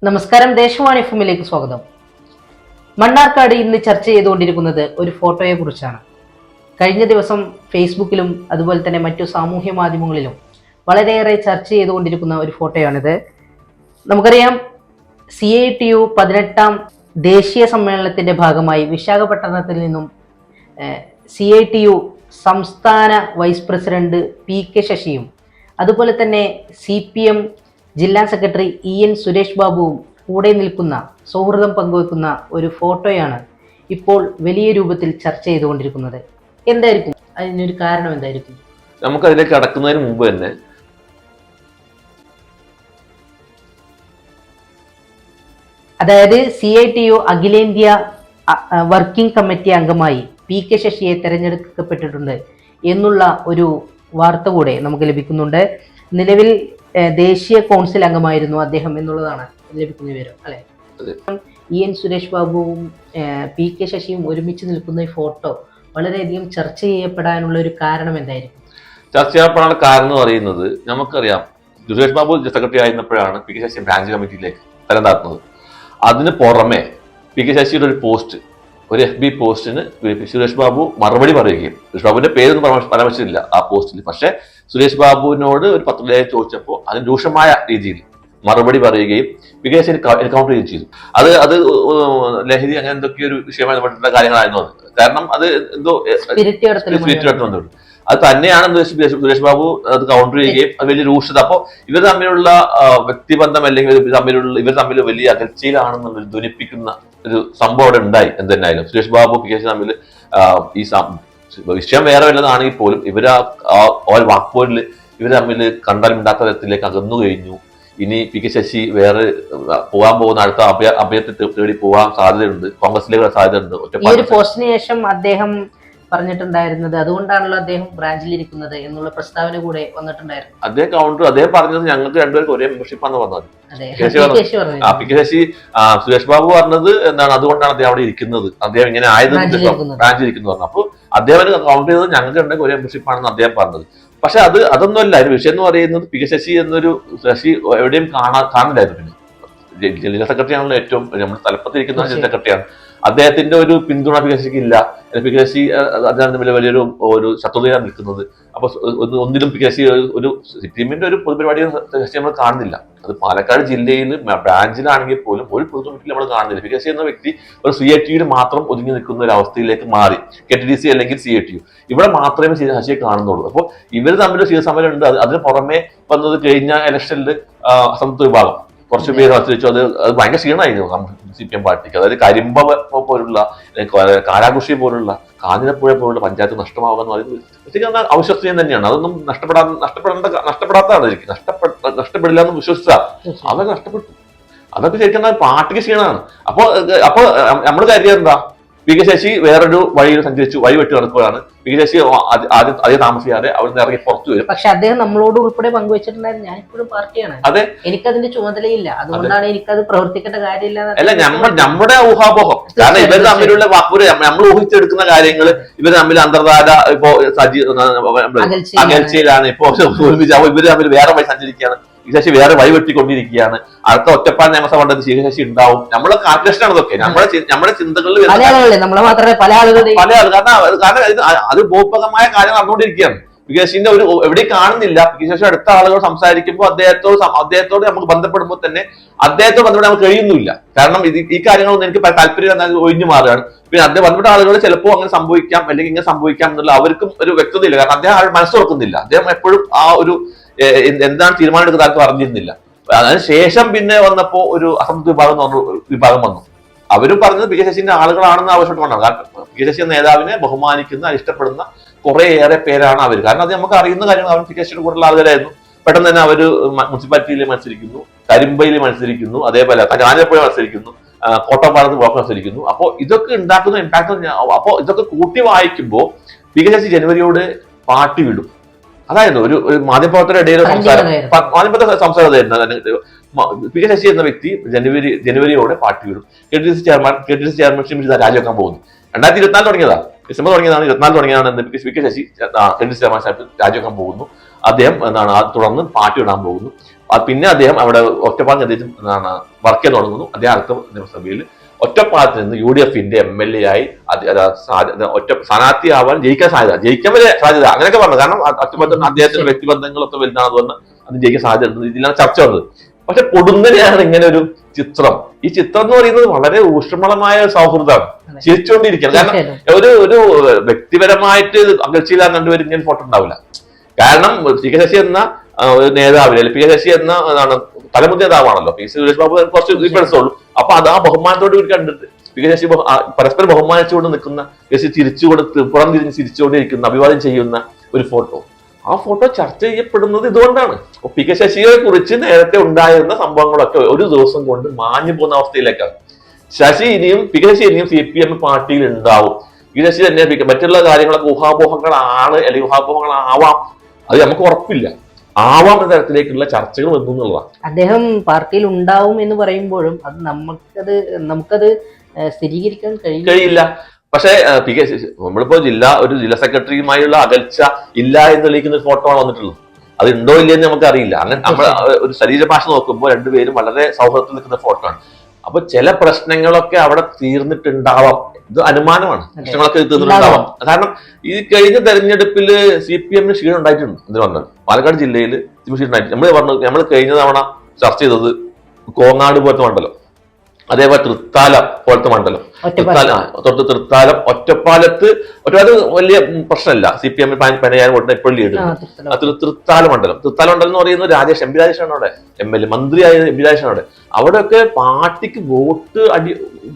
നമസ്കാരം, ദേശവാണി എഫ്എമ്മിലേക്ക് സ്വാഗതം. മണ്ണാർക്കാട് ഇന്ന് ചർച്ച ചെയ്തുകൊണ്ടിരിക്കുന്നത് ഒരു ഫോട്ടോയെ കുറിച്ചാണ്. കഴിഞ്ഞ ദിവസം ഫേസ്ബുക്കിലും അതുപോലെ തന്നെ മറ്റു സാമൂഹ്യ മാധ്യമങ്ങളിലും വളരെയേറെ ചർച്ച ചെയ്തുകൊണ്ടിരിക്കുന്ന ഒരു ഫോട്ടോയാണിത്. നമുക്കറിയാം, CITU 18ാം ദേശീയ സമ്മേളനത്തിന്റെ ഭാഗമായി വിശാഖപട്ടണത്തിൽ നിന്നും CITU സംസ്ഥാന വൈസ് പ്രസിഡന്റ് PK ശശിയും അതുപോലെ തന്നെ CPM ജില്ലാ സെക്രട്ടറി EN സുരേഷ് ബാബുവും കൂടെ നിൽക്കുന്ന സൗഹൃദം പങ്കുവെക്കുന്ന ഒരു ഫോട്ടോയാണ് ഇപ്പോൾ വലിയ രൂപത്തിൽ ചർച്ച ചെയ്തുകൊണ്ടിരിക്കുന്നത്. എന്തായിരിക്കും അതിനൊരു കാരണം? എന്തായിരിക്കും? നമുക്ക് അതിലേക്ക് കടക്കുന്നതിന് മുമ്പ് തന്നെ അതായത് CITU അഖിലേന്ത്യാ വർക്കിംഗ് കമ്മിറ്റി അംഗമായി PK ശശിയെ തെരഞ്ഞെടുക്കപ്പെട്ടിട്ടുണ്ട് എന്നുള്ള ഒരു വാർത്ത കൂടെ നമുക്ക് ലഭിക്കുന്നുണ്ട്. നിലവിൽ ദേശീയ കൗൺസിൽ അംഗമായിരുന്നു അദ്ദേഹം എന്നുള്ളതാണ് ലഭിക്കുന്ന വിവരം, അല്ലെ? EN സുരേഷ് ബാബുവും PK ശശിയും ഒരുമിച്ച് നിൽക്കുന്ന ഈ ഫോട്ടോ വളരെയധികം ചർച്ച ചെയ്യപ്പെടാനുള്ള ഒരു കാരണം എന്തായിരിക്കും? ചർച്ച ചെയ്യപ്പെടാനുള്ള കാരണം എന്ന് പറയുന്നത്, നമുക്കറിയാം, സുരേഷ് ബാബു സെക്രട്ടറി ആയിരുന്നപ്പോഴാണ് PK ശശി ബ്രാഞ്ച് കമ്മിറ്റിയിലേക്ക് തരം താത്തുന്നത്. അതിന് പുറമെ PK ശശിയുടെ ഒരു പോസ്റ്റ്, ഒരു FB പോസ്റ്റിന് സുരേഷ് ബാബു മറുപടി പറയുകയും, സുരേഷ് ബാബുവിന്റെ പേരൊന്നും പരാമർശിച്ചില്ല ആ പോസ്റ്റിൽ. പക്ഷെ സുരേഷ് ബാബുവിനോട് ഒരു പത്രലേഖകൻ ചോദിച്ചപ്പോൾ അതിന് രൂക്ഷമായ രീതിയിൽ മറുപടി പറയുകയും PK ശശി എൻകൗണ്ടർ ചെയ്യുകയും ചെയ്തു. അത് ലഹരി അങ്ങനെ എന്തൊക്കെയോ ഒരു വിഷയമായി ബന്ധപ്പെട്ട കാര്യങ്ങളായിരുന്നു അത്. കാരണം അത് എന്തോ സ്പിരിറ്റ് അത് തന്നെയാണെന്ന് സുരേഷ് ബാബു അത് കൗണ്ടർ ചെയ്യുകയും അത് വലിയ രൂക്ഷത. അപ്പോൾ ഇവർ തമ്മിലുള്ള വ്യക്തിബന്ധം അല്ലെങ്കിൽ ഇവർ തമ്മിൽ വലിയ അകൽച്ചയിലാണെന്നുള്ള ധ്വനിപ്പിക്കുന്ന ഒരു സംഭവം അവിടെ ഉണ്ടായി. എന്തെന്നായാലും സുരേഷ് ബാബു PK ശശി തമ്മിൽ ഈ വിഷയം വേറെ വല്ലതാണെങ്കിൽ പോലും ഇവർ വാക്പോരിൽ ഇവർ തമ്മിൽ കണ്ടാൽ മിണ്ടാത്ത തരത്തിലേക്ക് അകന്നു കഴിഞ്ഞു. ഇനി PK ശശി വേറെ പോകാൻ പോകുന്ന അടുത്ത അഭയത്തെ തേടി പോകാൻ സാധ്യതയുണ്ട്, കോൺഗ്രസിലേക്ക് സാധ്യതയുണ്ട്. ഒരു പോസ്റ്റിന് ശേഷം അദ്ദേഹം പറഞ്ഞിട്ടുണ്ടായിരുന്നത് അതുകൊണ്ടാണല്ലോ അദ്ദേഹം ബ്രാഞ്ചിലിരിക്കുന്നത് എന്നുള്ള പ്രസ്താവന കൂടെ വന്നിട്ടുണ്ടായിരുന്നു. അദ്ദേഹം പറഞ്ഞത് ഞങ്ങൾക്ക് രണ്ടുപേർക്ക് ഒരേ മെമ്പർഷിപ്പാന്ന് പറഞ്ഞത്. PK ശശി സുരേഷ് ബാബു പറഞ്ഞത് എന്താണ്, അതുകൊണ്ടാണ് അദ്ദേഹം അവിടെ ഇരിക്കുന്നത്, അദ്ദേഹം ഇങ്ങനെ ആയത് ബ്രാഞ്ചിലിരിക്കുന്നു പറഞ്ഞു. അപ്പോൾ അദ്ദേഹം കൗണ്ടർ ചെയ്തത് ഞങ്ങൾക്ക് രണ്ടുപേർക്ക് ഒരേ മെമ്പർഷിപ്പാണെന്ന് അദ്ദേഹം പറഞ്ഞത്. പക്ഷെ അതൊന്നുമല്ല. അതിന് വിഷയം എന്ന് പറയുന്നത് PK ശശി എന്നൊരു ശശി എവിടെയും കാണില്ലായിരുന്നു. പിന്നെ ജില്ലാ സെക്രട്ടറി ആണല്ലോ ഏറ്റവും നമ്മുടെ തലപ്പത്തിരിക്കുന്ന ജില്ലാ സെക്രട്ടറിയാണ്. അദ്ദേഹത്തിന്റെ ഒരു പിന്തുണ PK ശശിക്ക് ഇല്ല. PK ശശി അദ്ദേഹം തമ്മിൽ വലിയൊരു ശത്രുതയാണ് നിൽക്കുന്നത്. അപ്പൊ ഒന്നിലും PK ശശി ഒരു സിപിഎമ്മിന്റെ ഒരു പൊതുപരിപാടി ശശി നമ്മൾ കാണുന്നില്ല. അത് പാലക്കാട് ജില്ലയിൽ ബ്രാഞ്ചിലാണെങ്കിൽ പോലും ഒരു പൊതുമീറ്റിൽ നമ്മൾ കാണുന്നില്ല. PK ശശി എന്ന വ്യക്തി ഒരു CITU മാത്രം ഒതുങ്ങി നിൽക്കുന്ന ഒരു അവസ്ഥയിലേക്ക് മാറി. KTDC അല്ലെങ്കിൽ CITU ഇവിടെ മാത്രമേ ശശിയെ കാണുന്നുള്ളൂ. അപ്പോൾ ഇവർ തമ്മിൽ ശീതസമരം ഉണ്ട്. അതിന് പുറമെ വന്നത് കഴിഞ്ഞ ഇലക്ഷനിൽ അസംതൃപ്ത വിഭാഗം കുറച്ച് പേര് മത്സരിച്ചു. അത് ഭയങ്കര ക്ഷീണമായിരുന്നു CPM പാർട്ടിക്ക്. അതായത് കരിമ്പ പോലുള്ള, കാരാകുഷി പോലുള്ള, കാഞ്ഞിരപ്പുഴ പോലുള്ള പഞ്ചായത്ത് നഷ്ടമാവുക എന്ന് പറയുന്നത് അവിശ്വസനീയം തന്നെയാണ്. അതൊന്നും നഷ്ടപ്പെടാത്തതാണ്. നഷ്ടപ്പെടില്ല എന്ന് വിശ്വസിച്ചാൽ അതൊക്കെ നഷ്ടപ്പെട്ടു. അതൊക്കെ ശരിക്കും പാർട്ടിക്ക് ക്ഷീണമാണ്. അപ്പൊ നമ്മൾ കരുതിയത് എന്താ, PK ശശി വേറൊരു വഴിയിൽ സഞ്ചരിച്ചു, വഴി വെട്ടി നടക്കുകയാണ്. PK ശശി ആദ്യം താമസിയാതെ അവിടെ ഇറങ്ങി പുറത്തു വരും. പക്ഷെ അദ്ദേഹം നമ്മളോട് ഉൾപ്പെടെ പങ്കുവച്ചിട്ടുണ്ടായിരുന്നു, ഞാൻ ഇപ്പോഴും പാർട്ടിയാണ്, അതെ, എനിക്കതിന്റെ ചുമതലയില്ല, അതുകൊണ്ടാണ് എനിക്കത് പ്രവർത്തിക്കേണ്ട കാര്യമില്ല. അല്ല, നമ്മുടെ ഊഹാപോഹം. കാരണം ഇവർ തമ്മിലുള്ള വാക്കുകൾ നമ്മൾ ഊഹിച്ചെടുക്കുന്ന കാര്യങ്ങൾ ഇവർ തമ്മിൽ അന്തർധാര ഇപ്പോ അകൽച്ചയിലാണ്. ഇപ്പോ ഇവർ തമ്മിൽ വേറെ വഴി സഞ്ചരിക്കുകയാണ്. PK ശശി വേറെ വഴി വെട്ടിക്കൊണ്ടിരിക്കുകയാണ്. അടുത്ത ഒറ്റപ്പാട് നിയമസഭ മണ്ഡലത്തിൽ PK ശശി ഉണ്ടാവും. നമ്മളെ കാൽക്കുലേഷനാണ് ഇതൊക്കെ. നമ്മുടെ ചിന്തകളിൽ പല ആളുകൾ കാരണം അത് ബോധപരമായ കാര്യം നടന്നുകൊണ്ടിരിക്കുകയാണ്. PK ശശിന്റെ ഒരു എവിടെയും കാണുന്നില്ല. PK ശശി അടുത്ത ആളുകൾ സംസാരിക്കുമ്പോൾ അദ്ദേഹത്തോട് നമുക്ക് ബന്ധപ്പെടുമ്പോൾ തന്നെ അദ്ദേഹത്തോട് ബന്ധപ്പെടാൻ നമുക്ക് കഴിയുന്നില്ല. കാരണം ഈ കാര്യങ്ങളൊന്നും എനിക്ക് താല്പര്യം ഒഴിഞ്ഞു മാറുകയാണ്. പിന്നെ അദ്ദേഹം ബന്ധപ്പെട്ട ആളുകൾ ചിലപ്പോൾ അങ്ങനെ സംഭവിക്കാം അല്ലെങ്കിൽ ഇങ്ങനെ സംഭവിക്കാം എന്നുള്ള അവർക്കും ഒരു വ്യക്തതയില്ല. കാരണം അദ്ദേഹം മനസ്സുറക്കുന്നില്ല. അദ്ദേഹം എപ്പോഴും ആ ഒരു എന്താണ് തീരുമാനം എടുക്കുന്ന ആർക്കും അറിഞ്ഞിരുന്നില്ല. അതിനുശേഷം പിന്നെ വന്നപ്പോ ഒരു അസംതൃപ്ത വിഭാഗം എന്ന് പറഞ്ഞ വിഭാഗം വന്നു. അവരും പറഞ്ഞത് PK ശശിന്റെ ആളുകളാണെന്ന് ആവശ്യപ്പെട്ടുകൊണ്ടാണ്. കാരണം PK ശശി നേതാവിനെ ബഹുമാനിക്കുന്ന, ഇഷ്ടപ്പെടുന്ന കുറേയേറെ പേരാണ് അവർ. കാരണം അത് നമുക്ക് അറിയുന്ന കാര്യങ്ങൾ. അവർ PK ശശിയുടെ കൂടുതൽ ആളുകളായിരുന്നു. പെട്ടെന്ന് തന്നെ അവര് മുനിസിപ്പാലിറ്റിയിൽ മത്സരിക്കുന്നു, കരിമ്പയിൽ മത്സരിക്കുന്നു, അതേപോലെ കാഞ്ഞിരപ്പുഴ മത്സരിക്കുന്നു, കോട്ടപ്പാടത്ത് ബ്ലോക്ക് മത്സരിക്കുന്നു. അപ്പോൾ ഇതൊക്കെ ഉണ്ടാക്കുന്ന ഇമ്പാക്ട്, അപ്പോൾ ഇതൊക്കെ കൂട്ടി വായിക്കുമ്പോൾ PK ശശി ജനുവരിയോട് പാർട്ടി വിടും. അതായത് ഒരു മാധ്യമപ്രവർത്തകരുടെ ഇടയിൽ സംസാരമായിരുന്നു. PK ശശി എന്ന വ്യക്തി ജനുവരിയോടെ പാർട്ടി വിടും. KTDC ചെയർമാൻഷിപ്പ് രാജിവെക്കാൻ പോകുന്നു. 2024 തുടങ്ങിയതാ, ഡിസംബർ തുടങ്ങിയതാണ്, 24 തുടങ്ങിയതാണ്. PK ശശി KTDC ചെയർമാൻഷിപ്പ് രാജിവെക്കാൻ പോകുന്നു. അദ്ദേഹം തുടർന്ന് പാർട്ടി ഇടാൻ പോകുന്നു. പിന്നെ അദ്ദേഹം അവിടെ ഒറ്റപ്പാലം വർക്ക് ചെയ്യാൻ തുടങ്ങുന്നു. അദ്ദേഹം അടുത്ത നിയമസഭയിൽ ഒറ്റപ്പാലത്ത് നിന്ന് UDFന്റെ MLA ആയി സ്ഥാനാർത്ഥിയാവാൻ ജയിക്കാൻ വരെ സാധ്യത അങ്ങനെയൊക്കെ പറഞ്ഞു. കാരണം ഒറ്റപ്പാലത്ത് അദ്ദേഹത്തിന്റെ വ്യക്തിബന്ധങ്ങളൊക്കെ വലുതാണെന്ന് പറഞ്ഞാൽ അത് ജയിക്കാൻ സാധ്യത ഇതിലാണ് ചർച്ച വന്നത്. പക്ഷെ പൊടുന്നനെയാണ് ഇങ്ങനെ ഒരു ചിത്രം. ഈ ചിത്രം എന്ന് പറയുന്നത് വളരെ ഊഷ്മളമായ സൗഹൃദമാണ്, ചിരിച്ചുകൊണ്ടിരിക്കുന്നത്. കാരണം ഒരു വ്യക്തിപരമായിട്ട് അകൽച്ചയില്ലാതെ രണ്ടുപേരും ഇങ്ങനെ ഫോട്ടോ ഉണ്ടാവില്ല. കാരണം PK ശശി എന്ന നേതാവിന്, PK ശശി എന്ന തലമുറ നേതാവാണല്ലോ. സുരേഷ് ബാബു കുറച്ച് ഡിഫറൻസ് ഉള്ളൂ. അപ്പൊ അത് ആ ബഹുമാനത്തോട് കൂടി കണ്ടിട്ട് PK ശശി പരസ്പരം ബഹുമാനിച്ചുകൊണ്ട് നിൽക്കുന്ന, ശശി തിരിച്ചുകൊണ്ട് പുറം തിരിഞ്ഞ് ചിരിച്ചുകൊണ്ടിരിക്കുന്ന, അഭിവാദ്യം ചെയ്യുന്ന ഒരു ഫോട്ടോ. ആ ഫോട്ടോ ചർച്ച ചെയ്യപ്പെടുന്നത് ഇതുകൊണ്ടാണ്. PK ശശിയെ കുറിച്ച് നേരത്തെ ഉണ്ടായിരുന്ന സംഭവങ്ങളൊക്കെ ഒരു ദിവസം കൊണ്ട് മാഞ്ഞു പോകുന്ന അവസ്ഥയിലേക്കാണ്. PK ശശി ഇനിയും CPM പാർട്ടിയിൽ ഉണ്ടാവും. PK ശശി തന്നെ മറ്റുള്ള കാര്യങ്ങളൊക്കെ ഊഹാപോഹങ്ങളാണ്, അല്ലെങ്കിൽ ഊഹാപോഹങ്ങളാവാം, അത് നമുക്ക് ഉറപ്പില്ല. ആവാം എന്ന തരത്തിലേക്കുള്ള ചർച്ചകൾ വന്നു എന്നുള്ളതാണ്. അദ്ദേഹം പാർട്ടിയിൽ ഉണ്ടാവും എന്ന് പറയുമ്പോഴും അത് നമുക്കത് സ്ഥിരീകരിക്കാൻ കഴിയില്ല. പക്ഷേ PK ശശി നമ്മളിപ്പോ ഒരു ജില്ലാ സെക്രട്ടറിയുമായുള്ള അകൽച്ച ഇല്ല എന്ന് തെളിയിക്കുന്ന ഒരു ഫോട്ടോ ആണ് വന്നിട്ടുള്ളത്. അത് ഉണ്ടോ ഇല്ലെന്ന് നമുക്ക് അറിയില്ല. അങ്ങനെ നമ്മൾ ഒരു ശരീരഭാഷ നോക്കുമ്പോൾ രണ്ടുപേരും വളരെ സൗഹൃദത്തിൽ നിൽക്കുന്ന ഫോട്ടോ ആണ്. അപ്പൊ ചില പ്രശ്നങ്ങളൊക്കെ അവിടെ തീർന്നിട്ടുണ്ടാവാം. ഇത് അനുമാനമാണ്. പ്രശ്നങ്ങളൊക്കെ തീർന്നിട്ടുണ്ടാവാം. കാരണം ഈ കഴിഞ്ഞ തെരഞ്ഞെടുപ്പിൽ CPM ക്ഷീണം ഉണ്ടായിട്ടുണ്ട്. എന്തിനു പറഞ്ഞാൽ പാലക്കാട് ജില്ലയിൽ ക്ഷീണം ഉണ്ടായിട്ടുണ്ട്. നമ്മൾ കഴിഞ്ഞ തവണ ചർച്ച ചെയ്തത് കോങ്ങാട് പോലത്തെ മണ്ഡലം, അതേപോലെ തൃത്താലം പോലത്തെ മണ്ഡലം, തൃത്താലം, ഒറ്റപ്പാലത്ത് വലിയ പ്രശ്നമില്ല. CPM പനയാൻ കൊണ്ട് എപ്പോഴും ലീഡ്. തൃത്താല മണ്ഡലം എന്ന് പറയുന്നത് MP രാജേഷാണ് അവിടെ MLA, മന്ത്രിയായ MP രാജേഷാണ് അവിടെയൊക്കെ പാർട്ടിക്ക് വോട്ട്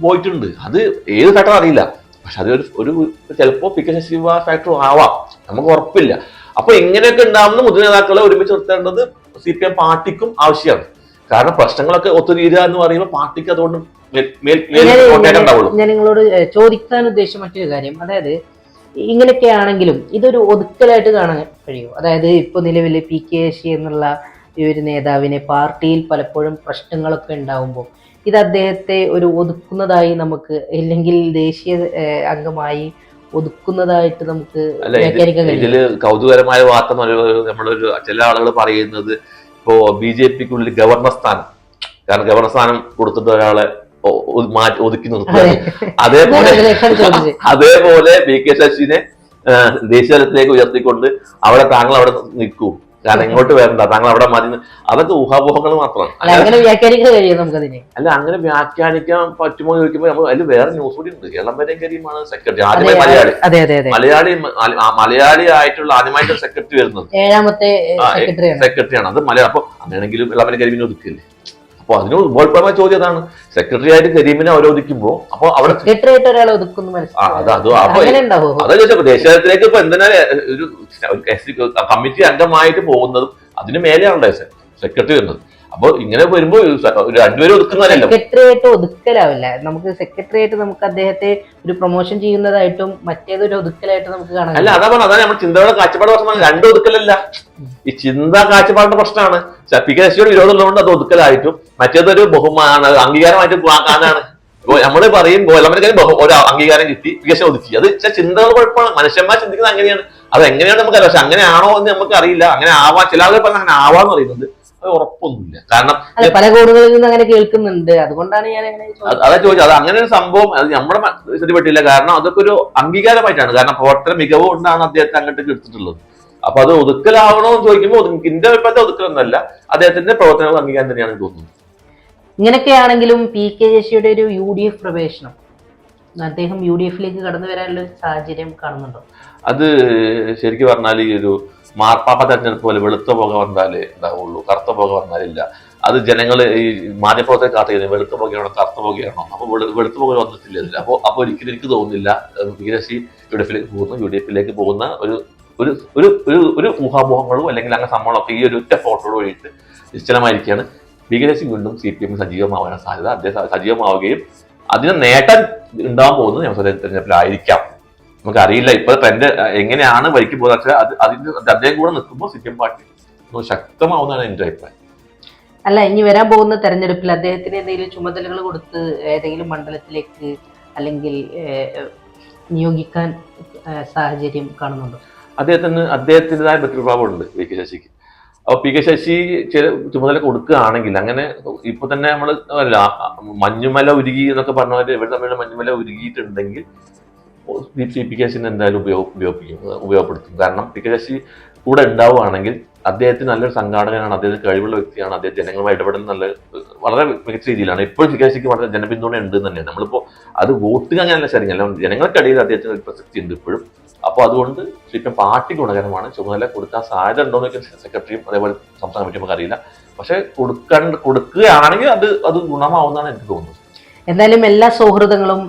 പോയിട്ടുണ്ട്. അത് ഏത് ഫാക്ടർ അറിയില്ല. പക്ഷെ അത് ഒരു ചിലപ്പോ PK ശശി ഫാക്ടർ ആവാം, നമുക്ക് ഉറപ്പില്ല. അപ്പൊ ഇങ്ങനെയൊക്കെ ഉണ്ടാവുന്ന മുതിർന്ന നേതാക്കളെ ഒരുമിച്ച് നിർത്തേണ്ടത് CPM പാർട്ടിക്കും ആവശ്യമാണ്. കാരണം പ്രശ്നങ്ങളൊക്കെ ഒത്തുതീരുക എന്ന് പറയുമ്പോൾ പാർട്ടിക്ക് അതുകൊണ്ട് ഞാൻ നിങ്ങളോട് ചോദിക്കാൻ ഉദ്ദേശിച്ച മറ്റൊരു കാര്യം, അതായത് ഇങ്ങനെയൊക്കെ ആണെങ്കിലും ഇതൊരു ഒതുക്കലായിട്ട് കാണാൻ കഴിയും. അതായത് ഇപ്പൊ നിലവിൽ PK ശശി എന്നുള്ള ഈ ഒരു നേതാവിനെ പാർട്ടിയിൽ പലപ്പോഴും പ്രശ്നങ്ങളൊക്കെ ഉണ്ടാവുമ്പോൾ ഇത് അദ്ദേഹത്തെ ഒരു ഒതുക്കുന്നതായി നമുക്ക്, ഇല്ലെങ്കിൽ ദേശീയ അംഗമായി ഒതുക്കുന്നതായിട്ട് നമുക്ക് വ്യാഖ്യാനിക്കാൻ കഴിയും. ഇതില് കൗതുകരമായ വാർത്ത നമ്മളൊരു ചില ആളുകൾ പറയുന്നത് ഇപ്പോ BJPക്കുള്ളിൽ ഗവർണർ സ്ഥാനം, കാരണം ഗവർണർ സ്ഥാനം കൊടുത്തിട്ട് ഒരാളെ ഒതുക്കി നിർത്തുക. അതേപോലെ PK ശശിനെ ദേശീയ തലത്തിലേക്ക് ഉയർത്തിക്കൊണ്ട് താങ്കൾ അവിടെ നിൽക്കൂ, കാരണം ഇങ്ങോട്ട് വരണ്ട, താങ്കൾ അവിടെ മതി. അതൊക്കെ ഊഹാപോഹങ്ങൾ മാത്രമാണ്. അല്ല, അങ്ങനെ വ്യാഖ്യാനിക്കാൻ പറ്റുമോ എന്ന് ചോദിക്കുമ്പോൾ നമ്മൾ അതിൽ വേറെ ന്യൂസ് കൂടി ഉണ്ട്. എളമ്പരം കരീമാണ് സെക്രട്ടറി, ആദ്യമായി മലയാളി ആയിട്ടുള്ള ആദ്യമായിട്ട് സെക്രട്ടറി വരുന്നത്, 7ാമത്തെ സെക്രട്ടറിയാണ്. അത് മലയാളം. അപ്പൊ അങ്ങനെയാണെങ്കിലും എളമ്പരം കരീമിനെ ഒതുക്കില്ലേ? അപ്പൊ അതിന് ഉപോത്പരമായ ചോദ്യം അതാണ്. സെക്രട്ടറി ആയിട്ട് കരീമിനെ അവരോധിക്കുമ്പോ അപ്പൊ അവിടെ അതാ ചോദിച്ചപ്പോ ദേശീയത്തിലേക്ക് ഇപ്പൊ എന്തിനാ ഒരു കമ്മിറ്റി അംഗമായിട്ട് പോകുന്നതും അതിന് മേലെയാണല്ലോ സെക്രട്ടറി വരുന്നത്. അപ്പൊ ഇങ്ങനെ വരുമ്പോ രണ്ടുപേരും ഒതുക്കുന്നതല്ലോ. സെക്രട്ടറിയായിട്ട് ഒതുക്കലാവില്ല. നമുക്ക് സെക്രട്ടറിയായിട്ട് നമുക്ക് അദ്ദേഹത്തെ ഒരു പ്രൊമോഷൻ ചെയ്യുന്നതായിട്ടും മറ്റേതൊരു ഒതുക്കലായിട്ട് നമുക്ക് കാണാം. അല്ല, അതാണ് നമ്മുടെ ചിന്തയുടെ കാഴ്ചപ്പാട് പ്രശ്നമാണ്. രണ്ടും ഒതുക്കലല്ല, ഈ ചിന്താ കാഴ്ചപ്പാടിന്റെ പ്രശ്നമാണ്. PK ശശിയോട് വിരോധമുള്ളതുകൊണ്ട് അത് ഒതുക്കലായിട്ടും മറ്റേതൊരു അംഗീകാരമായിട്ടും കാണാനാണ്. നമ്മള് പറയും ഒരു അംഗീകാരം കിട്ടി, PK ശശി ഒതുക്കി. അത് ചിന്തകൾ കുഴപ്പമാണ്. മനുഷ്യന്മാർ ചിന്തിക്കുന്നത് അങ്ങനെയാണ്. അത് എങ്ങനെയാണ് നമുക്കറിയാം. പക്ഷെ അങ്ങനെയാണോ എന്ന് നമുക്ക് അറിയില്ല. അങ്ങനെ ആവാൻ ചില ആളുകൾ പറഞ്ഞാൽ അങ്ങനെ ആവാന്ന് പറയുന്നത് ഉറപ്പൊന്നുമില്ല. കാരണം പല കോണുകളിൽ നിന്ന് അങ്ങനെ കേൾക്കുന്നുണ്ട്. അതുകൊണ്ടാണ് ഞാൻ അതാ ചോദിച്ചത്. അത് അങ്ങനെ ഒരു സംഭവം അത് നമ്മുടെ ശ്രദ്ധപ്പെട്ടില്ല. കാരണം അതൊക്കെ ഒരു അംഗീകാരമായിട്ടാണ്. കാരണം പ്രവർത്തന മികവ് കൊണ്ടാണ് അദ്ദേഹത്തെ അങ്ങോട്ടേക്ക് എടുത്തിട്ടുള്ളത്. അപ്പൊ അത് ഒതുക്കലാവണോ എന്ന് ചോദിക്കുമ്പോൾ എന്റെ അഭിപ്രായത്തിൽ ഒതുക്കലൊന്നല്ല, അദ്ദേഹത്തിന്റെ പ്രവർത്തനങ്ങൾ അംഗീകാരം തന്നെയാണ് തോന്നുന്നത്. ഇങ്ങനെയൊക്കെയാണെങ്കിലും PK ശശിയുടെ ഒരു UDF പ്രവേശനം, അദ്ദേഹം UDFലേക്ക് കടന്നു വരാനുള്ള സാഹചര്യം കാണുന്നുണ്ടോ? അത് ശരിക്കും പറഞ്ഞാൽ ഈ ഒരു മാർപ്പാപ്പ തെരഞ്ഞെടുപ്പ് പോലെ വെളുത്ത പുക വന്നാലേ ഉണ്ടാവുള്ളൂ, കറുത്ത പുക വന്നാലില്ല. അത് ജനങ്ങൾ ഈ മാധ്യമപ്രവർത്തകർ കാത്തിരിക്കുന്നത് വെളുത്ത പുകയാണോ കറുത്ത പുകയാണോ. അപ്പൊ വെളുത്ത പുക വന്നിട്ടില്ല ഇതിൽ. അപ്പൊ ഒരിക്കലും എനിക്ക് തോന്നുന്നില്ല PK ശശി UDFിലേക്ക് പോകുന്ന ഒരു ഊഹാമോഹങ്ങളും അല്ലെങ്കിൽ അങ്ങനെ സംഭവങ്ങളൊക്കെ ഈ ഒരു ഒറ്റ ഫോട്ടോയോട് വഴിയിട്ട് നിശ്ചലമായിരിക്കുകയാണ്. PK ശശി വീണ്ടും CPM സജീവമാവാൻ സാധ്യത. അദ്ദേഹം സജീവമാവുകയും അതിന് നേട്ടം ഉണ്ടാകാൻ പോകുന്നത് നിയമസഭാ തെരഞ്ഞെടുപ്പിലായിരിക്കാം. നമുക്കറിയില്ല ഇപ്പൊ ട്രെൻഡ് എങ്ങനെയാണ് വഴിക്ക് പോകുന്നത്. അതിന് അദ്ദേഹം കൂടെ നിൽക്കുമ്പോൾ CPM പാർട്ടി ശക്തമാവുന്നതാണ് എന്റെ അഭിപ്രായം. അല്ല, ഇനി വരാൻ പോകുന്ന തെരഞ്ഞെടുപ്പിൽ അദ്ദേഹത്തിന് എന്തെങ്കിലും ചുമതലകൾ കൊടുത്ത് ഏതെങ്കിലും മണ്ഡലത്തിലേക്ക് അല്ലെങ്കിൽ നിയോഗിക്കാൻ സാഹചര്യം കാണുന്നുണ്ടോ? അദ്ദേഹത്തിൻ്റെതായ വ്യക്തിപ്രഭാവമുണ്ട് PK ശശിക്ക്. അപ്പൊ പി കെ ശശി ചുമതല കൊടുക്കുകയാണെങ്കിൽ അങ്ങനെ ഇപ്പൊ തന്നെ നമ്മൾ മഞ്ഞുമല ഉരുകി എന്നൊക്കെ പറഞ്ഞവര് ഇവർ തമ്മിലുള്ള മഞ്ഞുമല ഉരുകിയിട്ടുണ്ടെങ്കിൽ പി കെ ശശിനെ എന്തായാലും ഉപയോഗപ്പെടുത്തും. കാരണം പി കെ ശശി കൂടെ ഉണ്ടാവുകയാണെങ്കിൽ അദ്ദേഹത്തിന് നല്ലൊരു സംഘാടകനാണ്, അദ്ദേഹത്തിന് കഴിവുള്ള വ്യക്തിയാണ്, അദ്ദേഹം ജനങ്ങളുമായി ഇടപെടുന്ന വളരെ മികച്ച രീതിയിലാണ്. ഇപ്പോഴും പി കെ ശശിക്ക് വളരെ ജനപിന്തുണ ഉണ്ട് തന്നെയാണ്. നമ്മളിപ്പോ അത് വോട്ട് അങ്ങനെയല്ല ശരിയല്ല, ജനങ്ങൾക്കിടയിൽ അദ്ദേഹത്തിന് ഒരു പ്രസക്തി ഉണ്ട് ഇപ്പോഴും. അപ്പോൾ അതുകൊണ്ട് ഇപ്പം പാർട്ടി ഗുണകരമാണ്. ചുമതല കൊടുക്കാൻ സാധ്യത ഉണ്ടോ എന്ന് സെക്രട്ടറിയും അതേപോലെ സംസ്ഥാന കമ്മിറ്റി നമുക്ക് അറിയില്ല. പക്ഷെ കൊടുക്കുകയാണെങ്കിൽ അത് ഗുണമാവുന്നതാണ് എനിക്ക് തോന്നുന്നത്. എന്തായാലും എല്ലാ സൗഹൃദങ്ങളും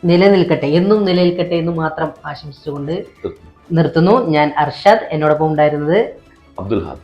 നിലനിൽക്കട്ടെ, എന്നും നിലനിൽക്കട്ടെ എന്ന് മാത്രം ആശംസിച്ചുകൊണ്ട് നിർത്തുന്നു. ഞാൻ അർഷാദ്, എന്നോടൊപ്പം ഉണ്ടായിരുന്നത് അബ്ദുൽ ഹാദ്.